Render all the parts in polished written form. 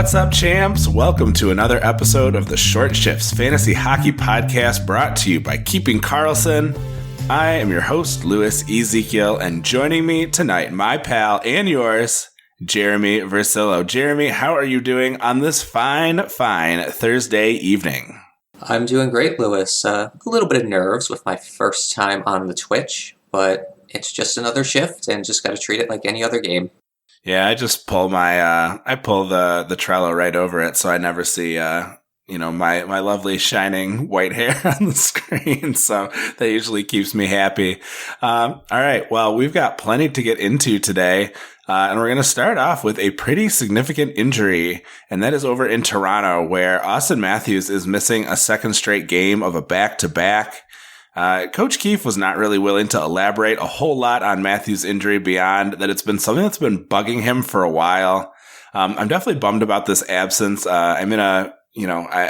What's up, champs? Welcome to another episode of the Short Shifts Fantasy Hockey Podcast, brought to you by Keeping Karlsson. I am your host, Louis Ezekiel, and joining me tonight, my pal and yours, Jeremy Versillo. Jeremy, how are you doing on this fine Thursday evening? I'm doing great, Louis. A little bit of nerves with my first time on the Twitch, but it's just another shift and just got to treat it like any other game. Yeah, I just pull the Trello right over it, so I never see my lovely shining white hair on the screen. So that usually keeps me happy. All right, well, we've got plenty to get into today, and we're going to start off with a pretty significant injury, and that is over in Toronto, where Auston Matthews is missing a second straight game of a back-to-back. Coach Keefe was not really willing to elaborate a whole lot on Matthews' injury beyond that it's been something that's been bugging him for a while. I'm definitely bummed about this absence. I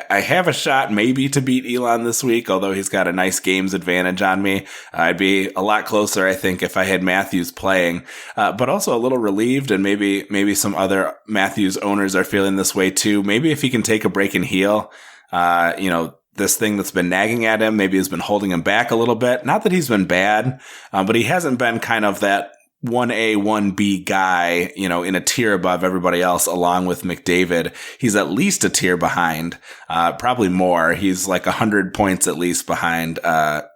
have a shot maybe to beat Elon this week, although he's got a nice games advantage on me. I'd be a lot closer, I think, if I had Matthews playing, but also a little relieved, and maybe some other Matthews owners are feeling this way too. Maybe if he can take a break and heal, this thing that's been nagging at him maybe has been holding him back a little bit. Not that he's been bad, but he hasn't been kind of that 1A, 1B guy, in a tier above everybody else, along with McDavid. He's at least a tier behind, probably more. He's like 100 points at least behind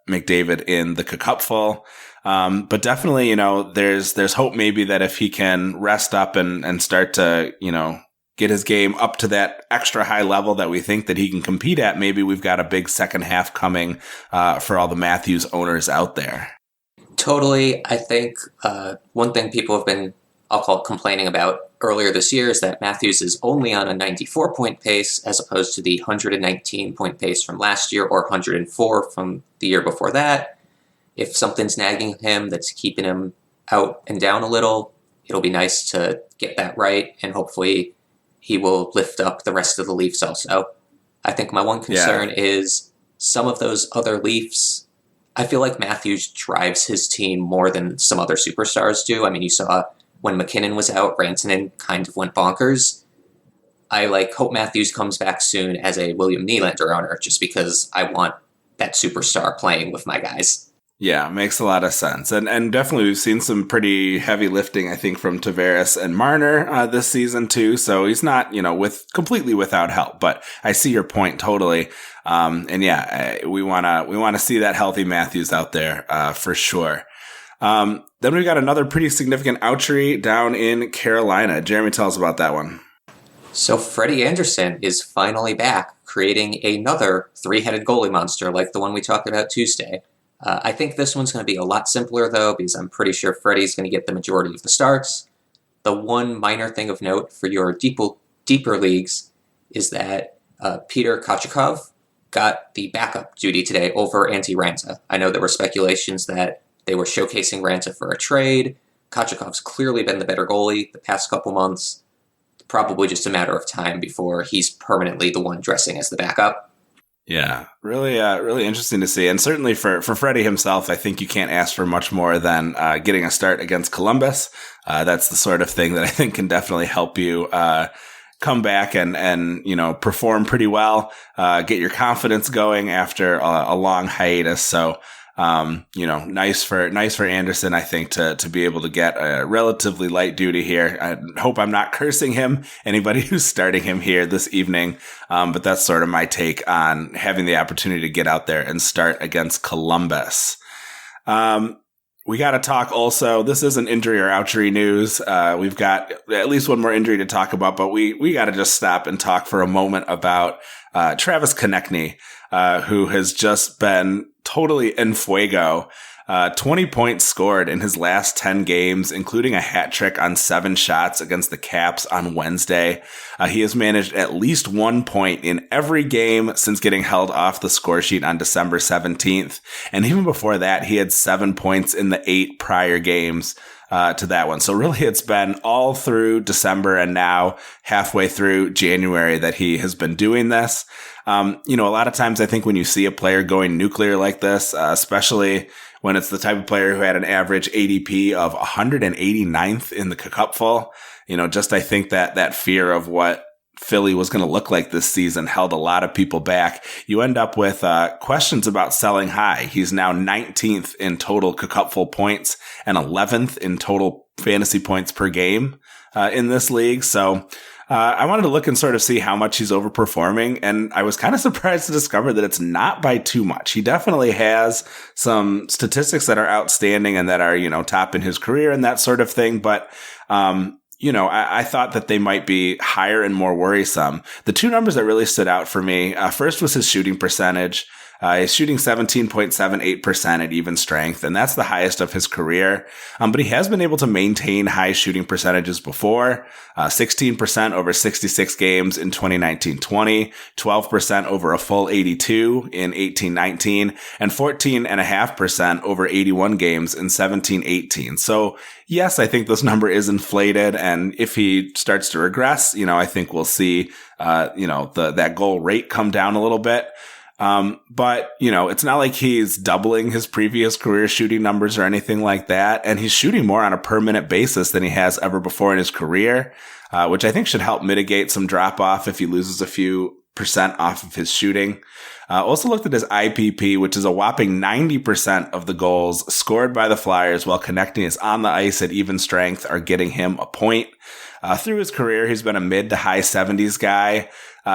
McDavid in the cupful. But definitely, there's hope maybe that if he can rest up and start to, get his game up to that extra high level that we think that he can compete at, maybe we've got a big second half coming for all the Matthews owners out there. Totally. I think one thing people have been, I'll call it, complaining about earlier this year is that Matthews is only on a 94-point pace as opposed to the 119-point pace from last year or 104 from the year before that. If something's nagging him that's keeping him out and down a little, it'll be nice to get that right, and hopefully he will lift up the rest of the Leafs also. I think my one concern is some of those other Leafs, I feel like Matthews drives his team more than some other superstars do. I mean, you saw when McKinnon was out, Rantanen kind of went bonkers. I hope Matthews comes back soon as a William Nylander owner, just because I want that superstar playing with my guys. Yeah, makes a lot of sense. And definitely we've seen some pretty heavy lifting, I think, from Tavares and Marner this season too. So he's not, completely without help, but I see your point totally. We want to see that healthy Matthews out there for sure. Then we've got another pretty significant outry down in Carolina. Jeremy, tell us about that one. So Freddie Andersen is finally back, creating another three-headed goalie monster like the one we talked about Tuesday. I think this one's going to be a lot simpler, though, because I'm pretty sure Freddie's going to get the majority of the starts. The one minor thing of note for your deeper leagues is that Peter Kochetkov got the backup duty today over Antti Raanta. I know there were speculations that they were showcasing Raanta for a trade. Kochetkov's clearly been the better goalie the past couple months. Probably just a matter of time before he's permanently the one dressing as the backup. Yeah, really interesting to see. And certainly for Freddie himself, I think you can't ask for much more than getting a start against Columbus. That's the sort of thing that I think can definitely help you come back and perform pretty well, get your confidence going after a long hiatus. So, nice for Andersen, I think, to be able to get a relatively light duty here. I hope I'm not cursing him, anybody who's starting him here this evening. But that's sort of my take on having the opportunity to get out there and start against Columbus. We got to talk also, this isn't injury or outjury news. We've got at least one more injury to talk about, but we got to just stop and talk for a moment about Travis Konecny, who has just been totally en fuego. 20 points scored in his last 10 games, including a hat trick on 7 shots against the Caps on Wednesday. He has managed at least 1 point in every game since getting held off the score sheet on December 17th. And even before that, he had 7 points in the 8 prior games to that one. So really, it's been all through December and now halfway through January that he has been doing this. A lot of times I think when you see a player going nuclear like this, especially when it's the type of player who had an average ADP of 189th in the cupful, I think that fear of what Philly was going to look like this season held a lot of people back. You end up with questions about selling high. He's now 19th in total cupful points and 11th in total fantasy points per game in this league. So I wanted to look and sort of see how much he's overperforming, and I was kind of surprised to discover that it's not by too much. He definitely has some statistics that are outstanding and that are, top in his career and that sort of thing, but I thought that they might be higher and more worrisome. The two numbers that really stood out for me, first was his shooting percentage. He's shooting 17.78% at even strength, and that's the highest of his career. But he has been able to maintain high shooting percentages before, 16% over 66 games in 2019-20, 12% over a full 82 in 18-19, and 14.5% over 81 games in 17-18. So yes, I think this number is inflated, and if he starts to regress, I think we'll see, that goal rate come down a little bit. But it's not like he's doubling his previous career shooting numbers or anything like that. And he's shooting more on a per minute basis than he has ever before in his career, which I think should help mitigate some drop off if he loses a few percent off of his shooting. Also looked at his IPP, which is a whopping 90% of the goals scored by the Flyers while Konecny is on the ice at even strength are getting him a point. Through his career, he's been a mid to high 70s guy.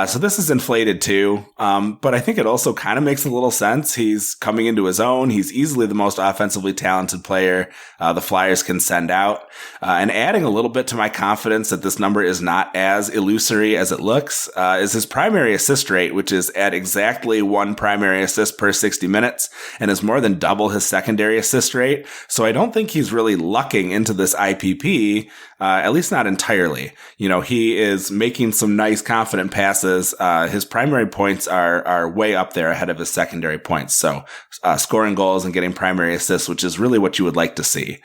So this is inflated too. But I think it also kind of makes a little sense. He's coming into his own. He's easily the most offensively talented player the Flyers can send out. And adding a little bit to my confidence that this number is not as illusory as it looks, is his primary assist rate, which is at exactly one primary assist per 60 minutes and is more than double his secondary assist rate. So I don't think he's really lucking into this IPP, at least not entirely. He is making some nice confident passes. His primary points are way up there ahead of his secondary points. So scoring goals and getting primary assists, which is really what you would like to see.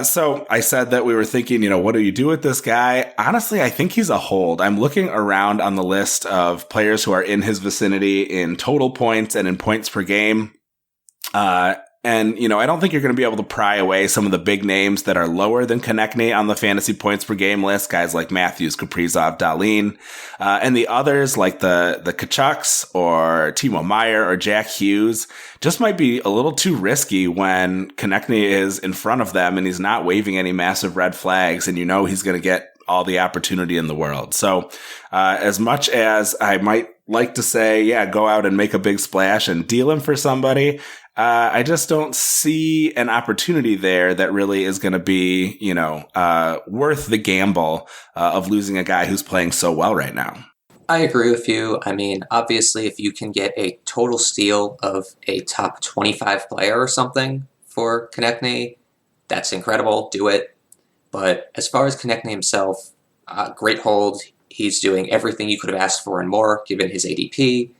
So I said that we were thinking, what do you do with this guy? Honestly, I think he's a hold. I'm looking around on the list of players who are in his vicinity in total points and in points per game. And, I don't think you're going to be able to pry away some of the big names that are lower than Konecny on the fantasy points per game list, guys like Matthews, Kaprizov, Dahlin, and the others like the Tkachuks or Timo Meier or Jack Hughes just might be a little too risky when Konecny is in front of them and he's not waving any massive red flags and he's going to get all the opportunity in the world. So, as much as I might like to say, yeah, go out and make a big splash and deal him for somebody, I just don't see an opportunity there that really is going to be, worth the gamble of losing a guy who's playing so well right now. I agree with you. I mean, obviously, if you can get a total steal of a top 25 player or something for Konecny, that's incredible. Do it. But as far as Konecny himself, great hold. He's doing everything you could have asked for and more, given his ADP.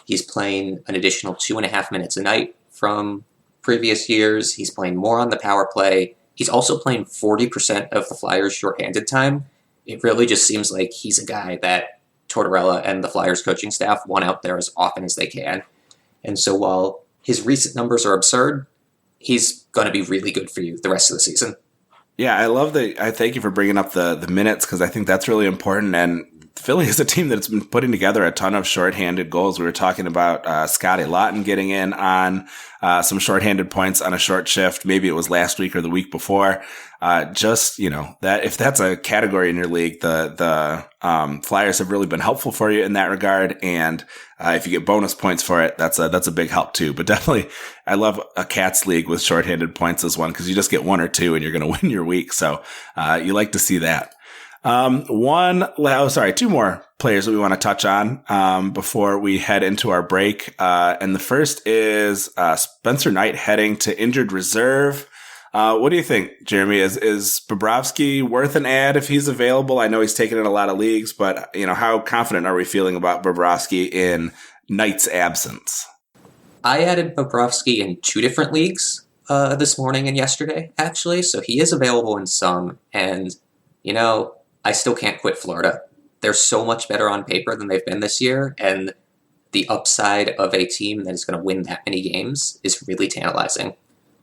He's playing an additional 2.5 minutes a night from previous years. He's playing more on the power play. He's also playing 40% of the Flyers' shorthanded time. It really just seems like he's a guy that Tortorella and the Flyers coaching staff want out there as often as they can. And so while his recent numbers are absurd, he's going to be really good for you the rest of the season. Yeah, I thank you for bringing up the minutes because I think that's really important. And Philly is a team that's been putting together a ton of shorthanded goals. We were talking about Scotty Lawton getting in on some shorthanded points on a short shift. Maybe it was last week or the week before. That if that's a category in your league, the Flyers have really been helpful for you in that regard. And if you get bonus points for it, that's a big help too. But definitely, I love a Cats league with shorthanded points as one because you just get one or two and you're going to win your week. So you like to see that. Two more players that we want to touch on before we head into our break. And the first is Spencer Knight heading to injured reserve. What do you think, Jeremy? Is Bobrovsky worth an ad if he's available? I know he's taken in a lot of leagues, but how confident are we feeling about Bobrovsky in Knight's absence? I added Bobrovsky in 2 different leagues this morning and yesterday, actually. So he is available in some, and I still can't quit Florida. They're so much better on paper than they've been this year, and the upside of a team that is going to win that many games is really tantalizing.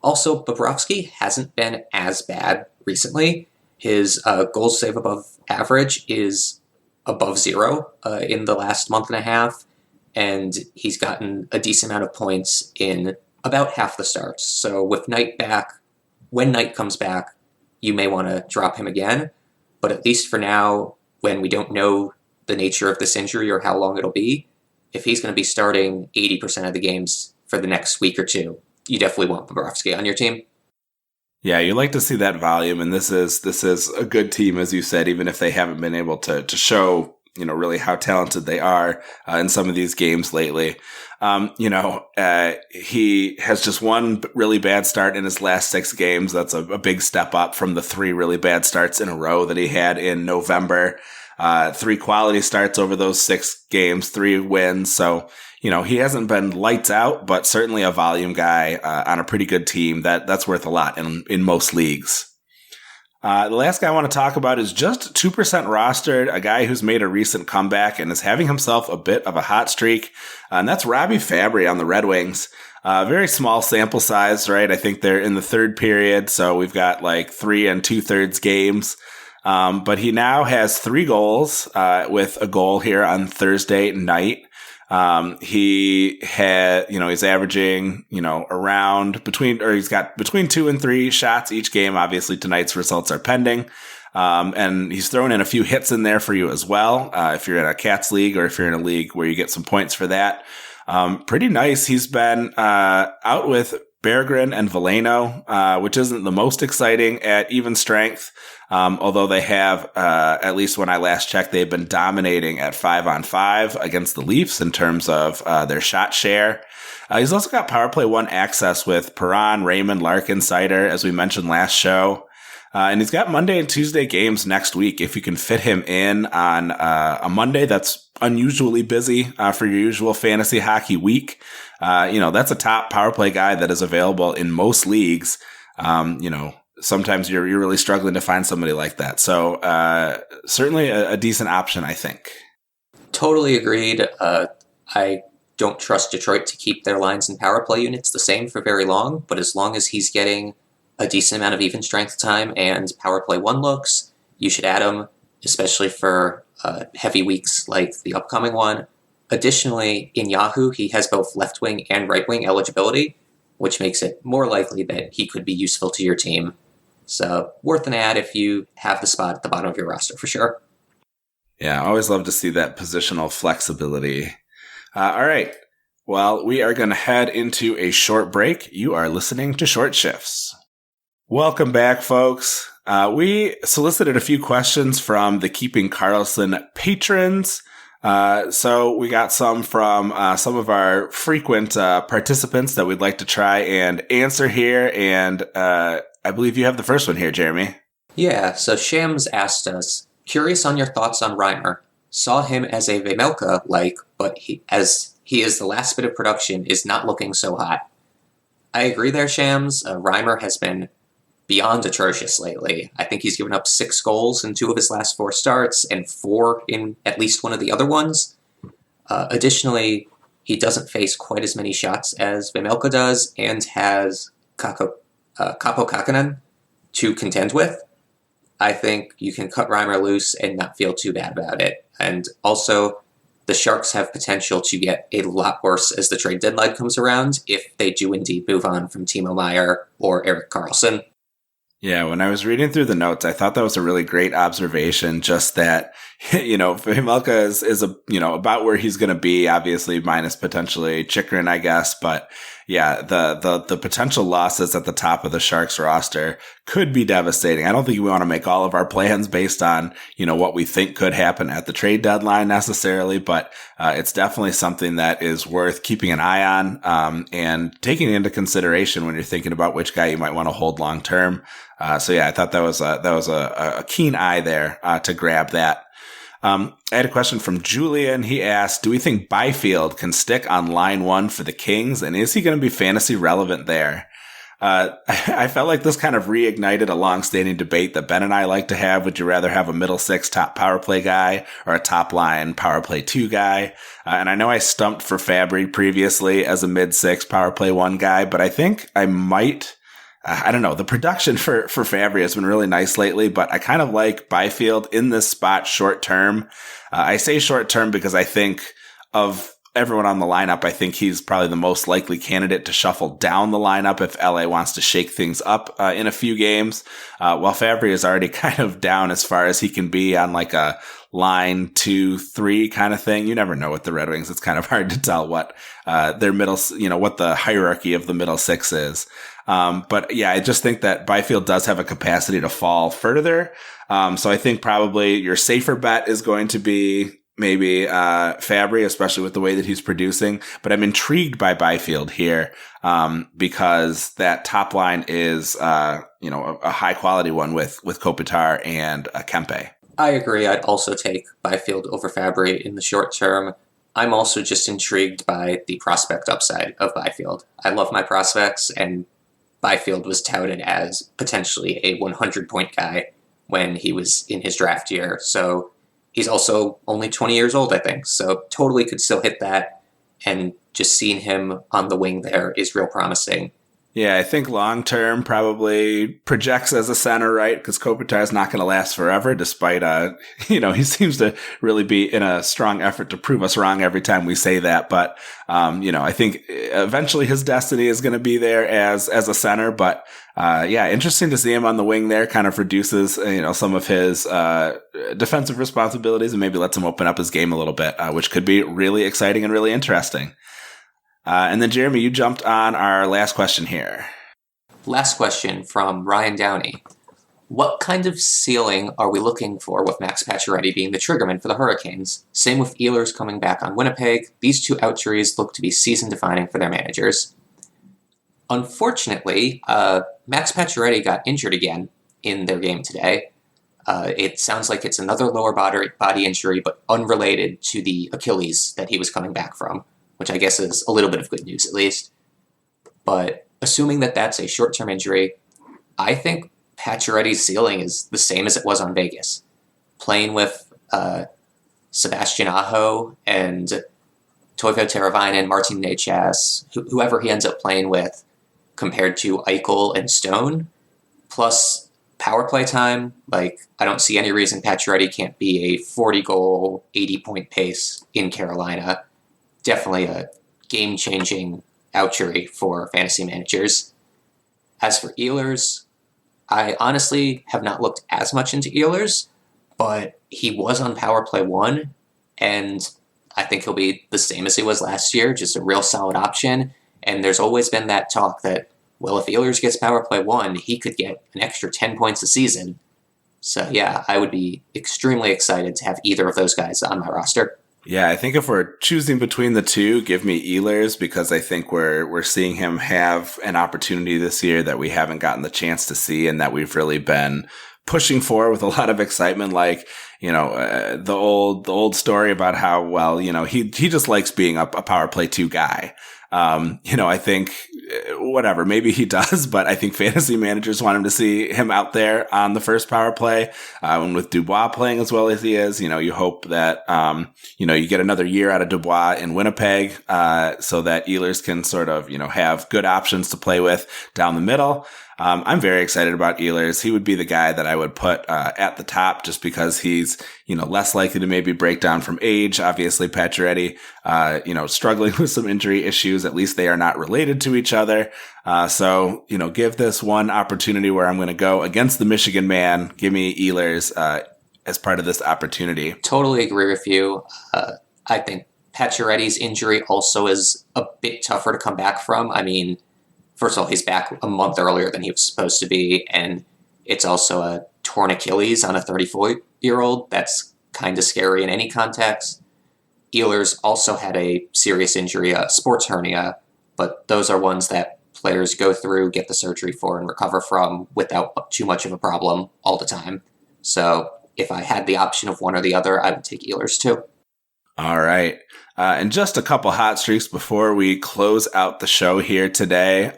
Also, Bobrovsky hasn't been as bad recently. His goals save above average is above zero in the last month and a half, and he's gotten a decent amount of points in about half the starts. So with Knight back, when Knight comes back, you may want to drop him again. But at least for now, when we don't know the nature of this injury or how long it'll be, if he's going to be starting 80% of the games for the next week or two, you definitely want Bobrovsky on your team. Yeah, you like to see that volume, and this is a good team, as you said, even if they haven't been able to show, really how talented they are in some of these games lately. He has just one really bad start in his last 6 games. That's a big step up from the 3 really bad starts in a row that he had in November. 3 quality starts over those 6 games, 3 wins. So, he hasn't been lights out, but certainly a volume guy on a pretty good team. That's worth a lot in most leagues. The last guy I want to talk about is just 2% rostered, a guy who's made a recent comeback and is having himself a bit of a hot streak, and that's Robby Fabbri on the Red Wings. Very small sample size, right? I think they're in the 3rd period, so we've got like 3 2/3 games. But he now has 3 goals with a goal here on Thursday night. He had, he's averaging, he's got between 2 and 3 shots each game. Obviously, tonight's results are pending. And he's thrown in a few hits in there for you as well. If you're in a Cats league or if you're in a league where you get some points for that. Pretty nice. He's been, out with Berggren and Veleno, which isn't the most exciting at even strength. Although they have, at least when I last checked, they've been dominating at 5-on-5 against the Leafs in terms of their shot share. He's also got power play 1 access with Perron, Raymond, Larkin, Seider, as we mentioned last show. And he's got Monday and Tuesday games next week. If you can fit him in on a Monday that's unusually busy for your usual fantasy hockey week, that's a top power play guy that is available in most leagues. Sometimes you're really struggling to find somebody like that. So certainly a decent option, I think. Totally agreed. I don't trust Detroit to keep their lines and power play units the same for very long, but as long as he's getting a decent amount of even strength time and power play 1 looks, you should add him, especially for heavy weeks like the upcoming one. Additionally, in Yahoo, he has both left wing and right wing eligibility, which makes it more likely that he could be useful to your team. So worth an add if you have the spot at the bottom of your roster for sure. Yeah, I always love to see that positional flexibility. All right. Well, we are going to head into a short break. You are listening to Short Shifts. Welcome back, folks. We solicited a few questions from the Keeping Karlsson patrons. So we got some from some of our frequent participants that we'd like to try and answer here. And I believe you have the first one here, Jeremy. Yeah, so Shams asked us, curious on your thoughts on Reimer. Saw him as a Vejmelka-like, but he is the last bit of production, is not looking so hot. I agree there, Shams. Reimer has been beyond atrocious lately. I think he's given up 6 goals in 2 of his last 4 starts and 4 in at least one of the other ones. Additionally, he doesn't face quite as many shots as Vejmelka does and has Kaapo Kähkönen to contend with. I think you can cut Reimer loose and not feel too bad about it. And also, the Sharks have potential to get a lot worse as the trade deadline comes around if they do indeed move on from Timo Meier or Erik Karlsson. Yeah, when I was reading through the notes, I thought that was a really great observation. Just that, Vejmelka is about where he's going to be, obviously minus potentially Chychrun, I guess. But yeah, the potential losses at the top of the Sharks roster could be devastating. I don't think we want to make all of our plans based on, what we think could happen at the trade deadline necessarily, but it's definitely something that is worth keeping an eye on, and taking into consideration when you're thinking about which guy you might want to hold long term. So yeah, I thought that was a keen eye there, to grab that. I had a question from Julian. He asked, do we think Byfield can stick on line 1 for the Kings? And is he going to be fantasy relevant there? I felt like this kind of reignited a long-standing debate that Ben and I like to have. Would you rather have a middle 6 top power play guy or a top line power play 2 guy? And I know I stumped for Fabbri previously as a mid 6 power play 1 guy, but I think I might I don't know. The production for Fabbri has been really nice lately, but I kind of like Byfield in this spot short term. I say short term because I think of everyone on the lineup, I think he's probably the most likely candidate to shuffle down the lineup if LA wants to shake things up in a few games. While Fabbri is already kind of down as far as he can be on like a line 2-3 kind of thing. You never know with the Red Wings. It's kind of hard to tell what their middle, what the hierarchy of the middle six is. But yeah, I just think that Byfield does have a capacity to fall further. So I think probably your safer bet is going to be maybe Fabbri, especially with the way that he's producing. But I'm intrigued by Byfield here because that top line is a high quality one with Kopitar and Kempe. I agree. I'd also take Byfield over Fabbri in the short term. I'm also just intrigued by the prospect upside of Byfield. I love my prospects, and Byfield was touted as potentially a 100-point guy when he was in his draft year. So he's also only 20 years old, I think. So totally could still hit that. And just seeing him on the wing there is real promising. Yeah, I think long term probably projects as a center, right? Because Kopitar is not going to last forever, despite, he seems to really be in a strong effort to prove us wrong every time we say that. But, I think eventually his destiny is going to be there as a center. But, interesting to see him on the wing there. Kind of reduces, some of his defensive responsibilities and maybe lets him open up his game a little bit, which could be really exciting and really interesting. And then, Jeremy, you jumped on our last question here. Last question from Ryan Downey. What kind of ceiling are we looking for with Max Pacioretty being the triggerman for the Hurricanes? Same with Ehlers coming back on Winnipeg. These two outjuries look to be season-defining for their managers. Unfortunately, Max Pacioretty got injured again in their game today. It sounds like it's another lower body injury, but unrelated to the Achilles that he was coming back from, which I guess is a little bit of good news at least. But assuming that that's a short-term injury, I think Pacioretty's ceiling is the same as it was on Vegas. Playing with Sebastian Aho and Toivo Teravainen, Martin Necas, whoever he ends up playing with, compared to Eichel and Stone, plus power play time, I don't see any reason Pacioretty can't be a 40-goal, 80-point pace in Carolina. Definitely a game-changing outjury for fantasy managers. As for Ehlers, I honestly have not looked as much into Ehlers, but he was on Power Play 1, and I think he'll be the same as he was last year, just a real solid option. And there's always been that talk that, well, if Ehlers gets Power Play 1, he could get an extra 10 points a season. So yeah, I would be extremely excited to have either of those guys on my roster. Yeah, I think if we're choosing between the two, give me Ehlers, because I think we're seeing him have an opportunity this year that we haven't gotten the chance to see and that we've really been pushing for with a lot of excitement. The old story about how, well, he just likes being a Power Play 2 guy. I think whatever, maybe he does, but I think fantasy managers want him to see him out there on the first power play. And with Dubois playing as well as he is, you hope that, you get another year out of Dubois in Winnipeg, so that Ehlers can sort of, have good options to play with down the middle. I'm very excited about Ehlers. He would be the guy that I would put at the top just because he's, less likely to maybe break down from age. Obviously, Pacioretty, struggling with some injury issues. At least they are not related to each other. So, give this one opportunity where I'm going to go against the Michigan man. Give me Ehlers as part of this opportunity. Totally agree with you. I think Pacioretty's injury also is a bit tougher to come back from. I mean, first of all, he's back a month earlier than he was supposed to be, and it's also a torn Achilles on a 34-year-old. That's kind of scary in any context. Ehlers also had a serious injury, a sports hernia, but those are ones that players go through, get the surgery for, and recover from without too much of a problem all the time. So if I had the option of one or the other, I would take Ehlers too. All right. And just a couple hot streaks before we close out the show here today.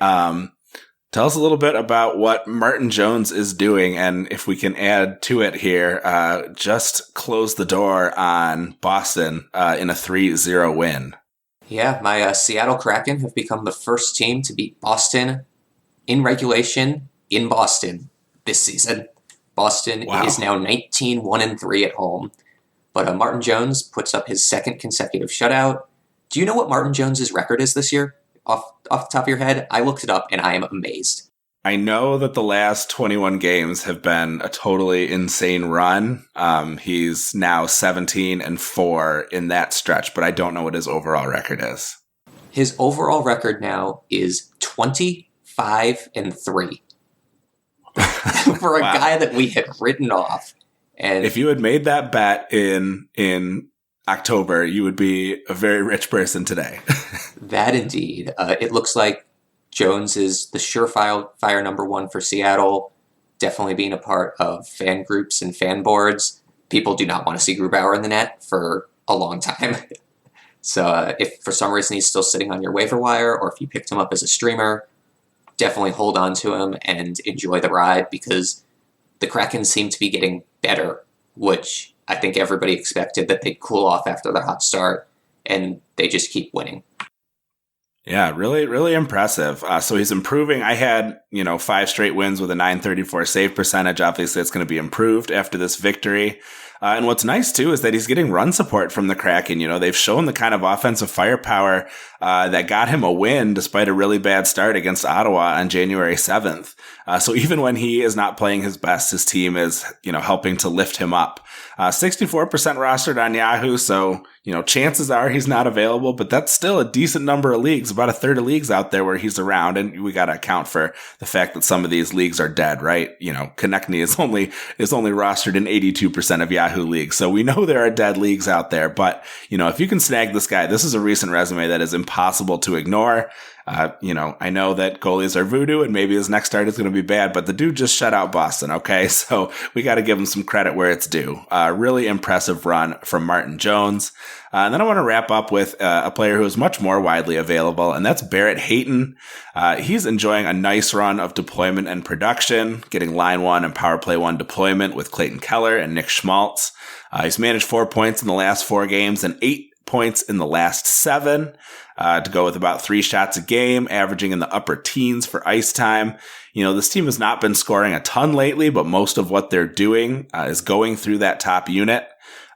Tell us a little bit about what Martin Jones is doing, and if we can add to it here, just close the door on Boston in a 3-0 win. Yeah, my Seattle Kraken have become the first team to beat Boston in regulation in Boston this season. Boston is now 19-1-3 at home. But Martin Jones puts up his second consecutive shutout. Do you know what Martin Jones's record is this year? Off the top of your head? I looked it up and I am amazed. I know that the last 21 games have been a totally insane run. He's now 17-4 in that stretch, but I don't know what his overall record is. His overall record now is 25-3. For a guy that we had written off. And if you had made that bet in October, you would be a very rich person today. That indeed. It looks like Jones is the surefire number one for Seattle, definitely being a part of fan groups and fan boards. People do not want to see Grubauer in the net for a long time. So if for some reason he's still sitting on your waiver wire, or if you picked him up as a streamer, definitely hold on to him and enjoy the ride, because the Kraken seem to be getting better, which I think everybody expected that they'd cool off after their hot start, and they just keep winning. Yeah, really, really impressive. So he's improving. I had, 5 straight wins with a .934 save percentage. Obviously, it's going to be improved after this victory. And what's nice, too, is that he's getting run support from the Kraken. They've shown the kind of offensive firepower that got him a win despite a really bad start against Ottawa on January 7th. So even when he is not playing his best, his team is, helping to lift him up. 64% rostered on Yahoo, so, chances are he's not available, but that's still a decent number of leagues, about a third of leagues out there where he's around, and we got to account for the fact that some of these leagues are dead, right? Konecny is only rostered in 82% of Yahoo leagues, so we know there are dead leagues out there, but, if you can snag this guy, this is a recent resume that is impossible to ignore. I know that goalies are voodoo and maybe his next start is going to be bad, but the dude just shut out Boston, okay? So we got to give him some credit where it's due. Really impressive run from Martin Jones. And then I want to wrap up with a player who is much more widely available, and that's Barrett Hayton. He's enjoying a nice run of deployment and production, getting line 1 and power play 1 deployment with Clayton Keller and Nick Schmaltz. He's managed 4 points in the last 4 games and 8 points in the last 7. To go with about 3 shots a game, averaging in the upper teens for ice time. This team has not been scoring a ton lately, but most of what they're doing is going through that top unit.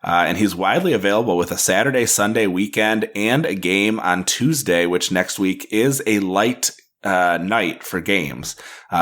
And he's widely available with a Saturday, Sunday weekend and a game on Tuesday, which next week is a light night for games.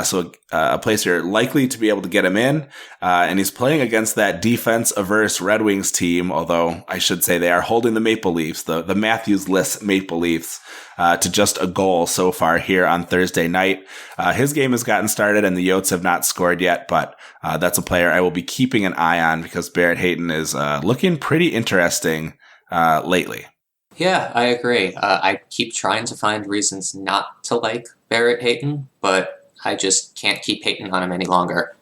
So a place you're likely to be able to get him in. And he's playing against that defense-averse Red Wings team, although I should say they are holding the Maple Leafs, the Matthews-less Maple Leafs, to just a goal so far here on Thursday night. His game has gotten started and the Yotes have not scored yet, but that's a player I will be keeping an eye on because Barrett Hayton is looking pretty interesting lately. Yeah, I agree. I keep trying to find reasons not to like Barrett Hayton, but I just can't keep hating on him any longer.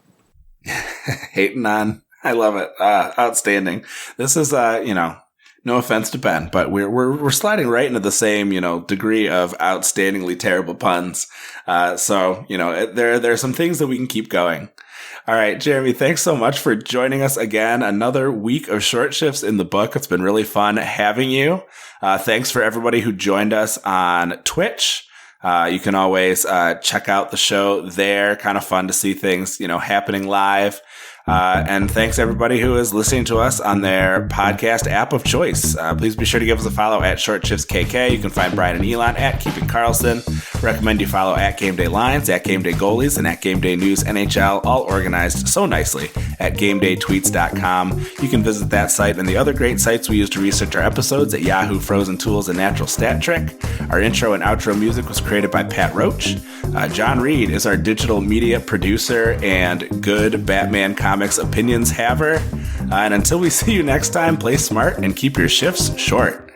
Hating on. I love it. Outstanding. This is, no offense to Ben, but we're sliding right into the same, degree of outstandingly terrible puns. So, there are some things that we can keep going. All right, Jeremy, thanks so much for joining us again. Another week of short shifts in the book. It's been really fun having you. Thanks for everybody who joined us on Twitch. You can always check out the show there. Kind of fun to see things, happening live. And thanks everybody who is listening to us on their podcast app of choice. Please be sure to give us a follow at Short Shifts KK. You can find Brian and Elon at Keeping Carlson. Recommend you follow at Game Day Lines, at Game Day Goalies, and at Game Day News NHL, all organized so nicely at GameDayTweets.com. You can visit that site and the other great sites we use to research our episodes at Yahoo, Frozen Tools, and Natural Stat Trick. Our intro and outro music was created by Pat Roach. John Reed is our digital media producer and good Batman Comics opinions haver. And until we see you next time, play smart and keep your shifts short.